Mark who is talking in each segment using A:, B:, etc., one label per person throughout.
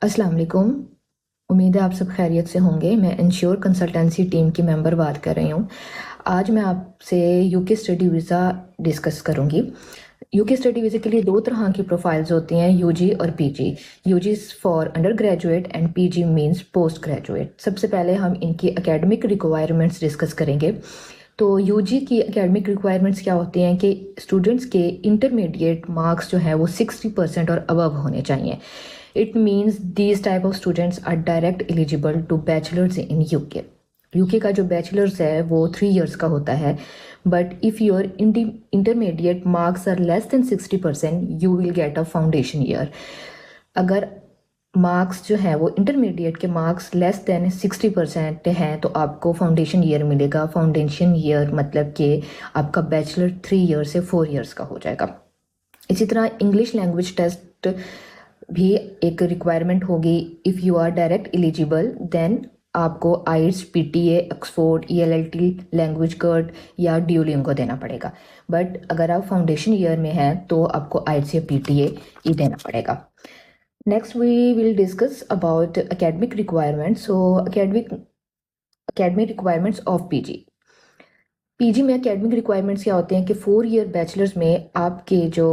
A: अस्सलाम वालेकुम। उम्मीद है आप सब खैरियत से होंगे। मैं इंश्योर कंसल्टेंसी टीम की मेंबर बात कर रही हूँ। आज मैं आपसे यूके स्टडी वीज़ा डिस्कस करूँगी। यूके स्टडी वीज़ा के लिए दो तरह की प्रोफाइल्स होती हैं, यूजी और PG. UG for undergraduate and PG means postgraduate. सबसे पहले हम इनकी एकेडमिक रिक्वायरमेंट्स डिस्कस करेंगे। तो यूजी की एकेडमिक रिक्वायरमेंट्स क्या होती हैं कि स्टूडेंट्स के इंटरमीडिएट मार्क्स जो है वो 60% और अबव होने चाहिए। It means these type of students are direct eligible to bachelors in UK. UK का जो बैचलर्स है वो 3 years का होता है, but if your intermediate marks are less than 60% you will get a foundation year. अगर मार्क्स जो है वो इंटरमीडिएट के मार्क्स लेस देन 60% हैं तो आपको फाउंडेशन ईयर मिलेगा। फाउंडेशन ईयर मतलब कि आपका बैचलर 3 years से 4 years का हो जाएगा। इसी तरह इंग्लिश लैंग्वेज टेस्ट भी एक रिक्वायरमेंट होगी। If you are direct eligible then आपको IELTS, PTE, Oxford, ELLT, language cert या ड्यूलिंगो देना पड़ेगा। बट अगर आप फाउंडेशन ईयर में हैं तो आपको आइट्स या पीटीए ही देना पड़ेगा। Next we will discuss about academic requirements. So academic requirements of PG. PG में एकेडमिक रिक्वायरमेंट्स क्या होते हैं कि 4 year बैचलर्स में आपके जो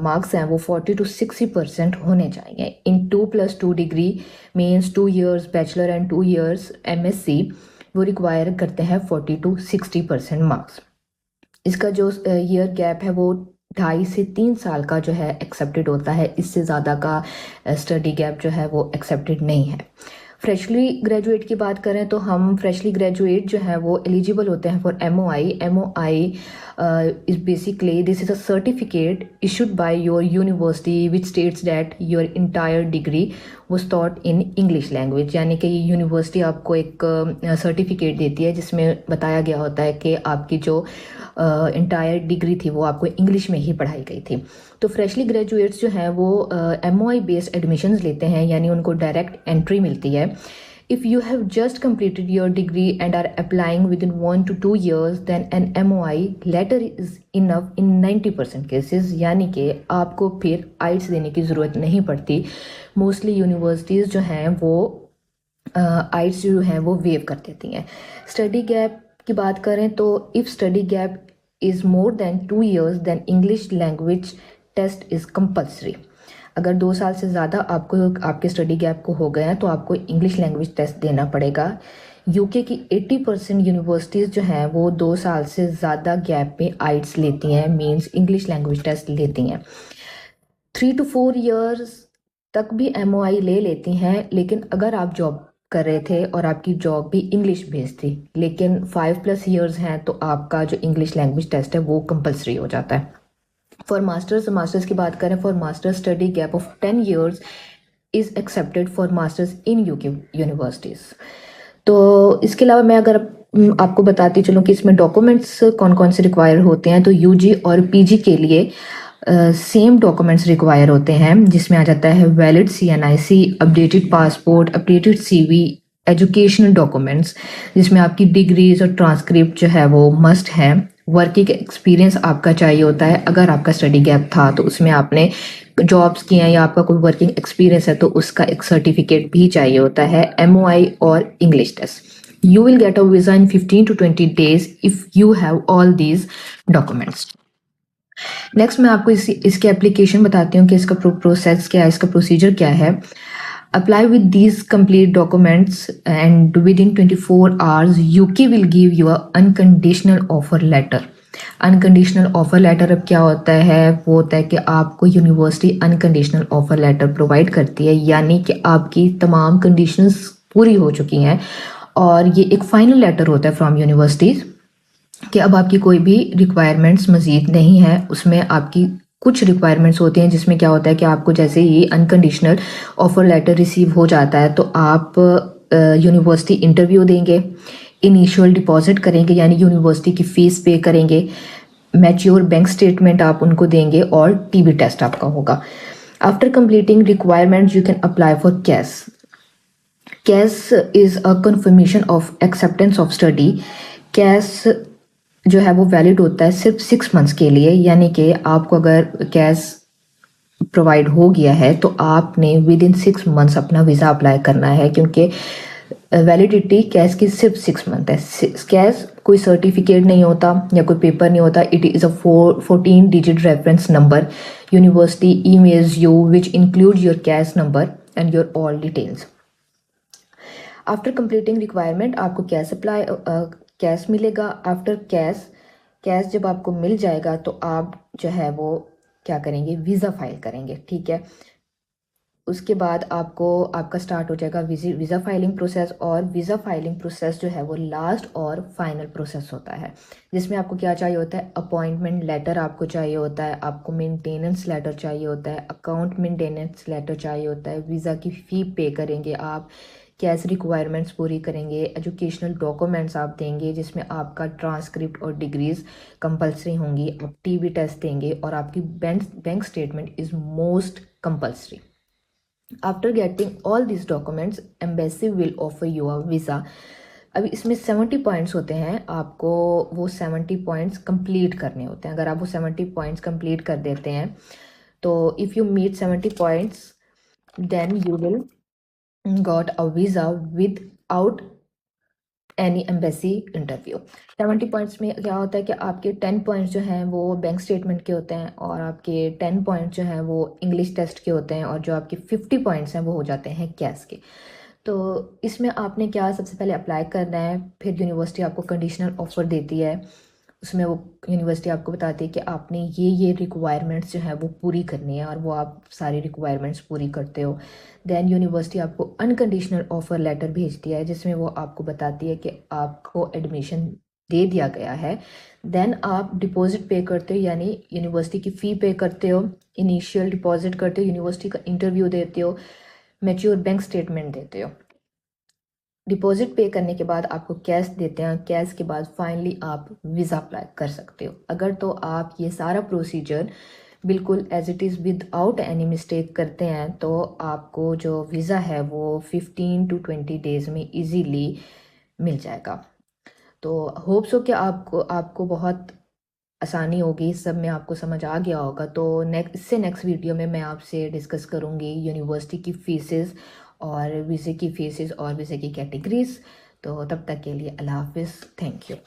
A: मार्क्स हैं वो 40 to 60% होने चाहिए। इन 2+2 degree means 2 years bachelor and 2 years MSc वो रिक्वायर करते हैं 40 to 60% मार्क्स। इसका जो ईयर गैप है वो 2.5 से 3 साल का जो है एक्सेप्टेड होता है। इससे ज़्यादा का स्टडी गैप जो है वो एक्सेप्टेड नहीं है। फ्रेशली ग्रेजुएट की बात करें तो हम फ्रेशली ग्रेजुएट जो है वो एलिजिबल होते हैं for MOI. MOI is basically this is a certificate issued by your university which states that your entire degree was taught in English language. यानी कि ये यूनिवर्सिटी आपको एक सर्टिफिकेट देती है जिसमें बताया गया होता है कि आपकी जो इंटायर डिग्री थी वो आपको इंग्लिश में ही पढ़ाई गई थी। तो फ्रेशली ग्रेजुएट्स जो हैं वो एमओआई बेस्ड एडमिशन्स लेते हैं, यानी उनको डायरेक्ट एंट्री मिलती है। If you have just completed your degree and are applying within 1 to 2 years then an MOI letter is enough in 90% cases. यानी कि आपको फिर आइट्स देने की ज़रूरत नहीं पड़ती। मोस्टली यूनिवर्सिटीज़ जो हैं वो आइट्स जो हैं वो वेव कर देती हैं। स्टडी गैप की बात करें तो if study gap is more than 2 years then English language test is compulsory. अगर 2 साल से ज़्यादा आपको आपके स्टडी गैप को हो गए हैं तो आपको इंग्लिश लैंग्वेज टेस्ट देना पड़ेगा। यूके की 80% यूनिवर्सिटीज़ जो हैं वो 2 साल से ज़्यादा गैप पे आइट्स लेती हैं, मींस इंग्लिश लैंग्वेज टेस्ट लेती हैं। 3 to 4 years तक भी एमओआई ले लेती हैं, लेकिन अगर आप जॉब कर रहे थे और आपकी जॉब भी इंग्लिश बेस्ड थी, लेकिन 5+ years हैं तो आपका जो इंग्लिश लैंग्वेज टेस्ट है वो कंपलसरी हो जाता है। फॉर मास्टर्स की बात करें, for masters study gap of 10 years is accepted for masters in UK universities. तो इसके अलावा मैं अगर आपको बताती चलूँ कि इसमें डॉक्यूमेंट्स कौन कौन से रिक्वायर होते हैं, तो यूजी और पीजी के लिए सेम डॉक्यूमेंट्स रिक्वायर होते हैं, जिसमें आ जाता है valid CNIC, updated passport, updated CV, educational documents जिसमें आपकी डिग्रीज और ट्रांसक्रिप्ट जो है वो मस्ट है। वर्किंग एक्सपीरियंस आपका चाहिए होता है। अगर आपका स्टडी गैप था तो उसमें आपने जॉब्स किए हैं या आपका कोई वर्किंग एक्सपीरियंस है तो उसका एक सर्टिफिकेट भी चाहिए होता है। एमओआई और English test. You will get a visa in 15 to 20 days if you have all these documents. Next मैं आपको इसके एप्लीकेशन बताती हूँ कि इसका प्रोसेस क्या है, इसका प्रोसीजर क्या है। Apply with these complete documents and within 24 hours UK will give you unconditional offer letter. Unconditional offer letter अब क्या होता है, वो होता है कि आपको university unconditional offer letter provide करती है, यानी कि आपकी तमाम कंडीशंस पूरी हो चुकी हैं और ये एक फाइनल लेटर होता है फ्रॉम यूनिवर्सिटीज़ कि अब आपकी कोई भी रिक्वायरमेंट्स मज़ीद नहीं है। उसमें आपकी कुछ रिक्वायरमेंट्स होती हैं जिसमें क्या होता है कि आपको जैसे ही अनकंडीशनल ऑफर लेटर रिसीव हो जाता है तो आप यूनिवर्सिटी इंटरव्यू देंगे, इनिशियल डिपॉजिट करेंगे यानी यूनिवर्सिटी की फ़ीस पे करेंगे, मैच्योर बैंक स्टेटमेंट आप उनको देंगे और टीबी टेस्ट आपका होगा। After completing requirements you can apply for CAS. CAS is a confirmation of acceptance of study. CAS जो है वो वैलिड होता है सिर्फ 6 months के लिए, यानी कि आपको अगर कैश प्रोवाइड हो गया है तो आपने विद इन 6 मंथ्स अपना वीज़ा अप्लाई करना है, क्योंकि वैलिडिटी कैश की सिर्फ 6 मंथ है। कैश कोई सर्टिफिकेट नहीं होता या कोई पेपर नहीं होता, it is a 14 digit reference number. University emails you which include your cash number and your all details. After completing requirement आपको कैश मिलेगा। आफ्टर कैश जब आपको मिल जाएगा तो आप जो है वो क्या करेंगे, वीज़ा फाइल करेंगे, ठीक है। उसके बाद आपका स्टार्ट हो जाएगा वीज़ा फाइलिंग प्रोसेस। और वीज़ा फाइलिंग प्रोसेस जो है वो लास्ट और फाइनल प्रोसेस होता है, जिसमें आपको क्या चाहिए होता है, अपॉइंटमेंट लेटर आपको चाहिए होता है, आपको मेंटेनेंस लेटर चाहिए होता है, अकाउंट मेंटेनेंस लेटर चाहिए होता है, वीज़ा की फ़ी पे करेंगे आप, कैश रिक्वायरमेंट्स पूरी करेंगे, एजुकेशनल डॉक्यूमेंट्स आप देंगे जिसमें आपका ट्रांसक्रिप्ट और डिग्रीज कंपलसरी होंगी, आप टीवी टेस्ट देंगे और आपकी bank statement is most compulsory. After getting all this documents embassy will offer you a visa. अभी इसमें 70 पॉइंट्स होते हैं, आपको वो 70 पॉइंट्स कंप्लीट करने होते हैं। अगर आप वो 70 पॉइंट्स कंप्लीट कर देते हैं तो if you meet 70 points then you will got a visa without any embassy interview. 70 points में क्या होता है कि आपके 10 पॉइंट्स जो हैं वो बैंक स्टेटमेंट के होते हैं और आपके 10 पॉइंट्स जो हैं वो इंग्लिश टेस्ट के होते हैं और जो आपके 50 पॉइंट्स हैं वो हो जाते हैं कैश के। तो इसमें आपने क्या सबसे पहले अप्लाई करना है, फिर यूनिवर्सिटी आपको कंडीशनल ऑफ़र देती है। उसमें वो यूनिवर्सिटी आपको बताती है कि आपने ये रिक्वायरमेंट्स जो है वो पूरी करनी है और वो आप सारी रिक्वायरमेंट्स पूरी करते हो। देन यूनिवर्सिटी आपको अनकंडीशनल ऑफ़र लेटर भेजती है जिसमें वो आपको बताती है कि आपको एडमिशन दे दिया गया है। देन आप डिपॉजिट पे करते हो, यानी यूनिवर्सिटी की फ़ी पे करते हो, इनिशियल डिपॉजिट करते हो, यूनिवर्सिटी का इंटरव्यू देते हो, मैच्योर बैंक स्टेटमेंट देते हो। डिपॉजिट पे करने के बाद आपको कैश देते हैं, कैश के बाद फाइनली आप वीज़ा अप्लाई कर सकते हो। अगर तो आप ये सारा प्रोसीजर बिल्कुल as it is without any mistake करते हैं तो आपको जो वीज़ा है वो 15 to 20 डेज़ में इजीली मिल जाएगा। तो होप सो कि आपको बहुत आसानी होगी, सब में आपको समझ आ गया होगा। तो नेक्स्ट वीडियो में मैं आपसे डिस्कस करूँगी यूनिवर्सिटी की फ़ीसेस और वीज़े की फ़ीसेस और वीज़े की कैटेगरीज़। तो तब तक के लिए अल्लाह हाफ़िज़, थैंक यू।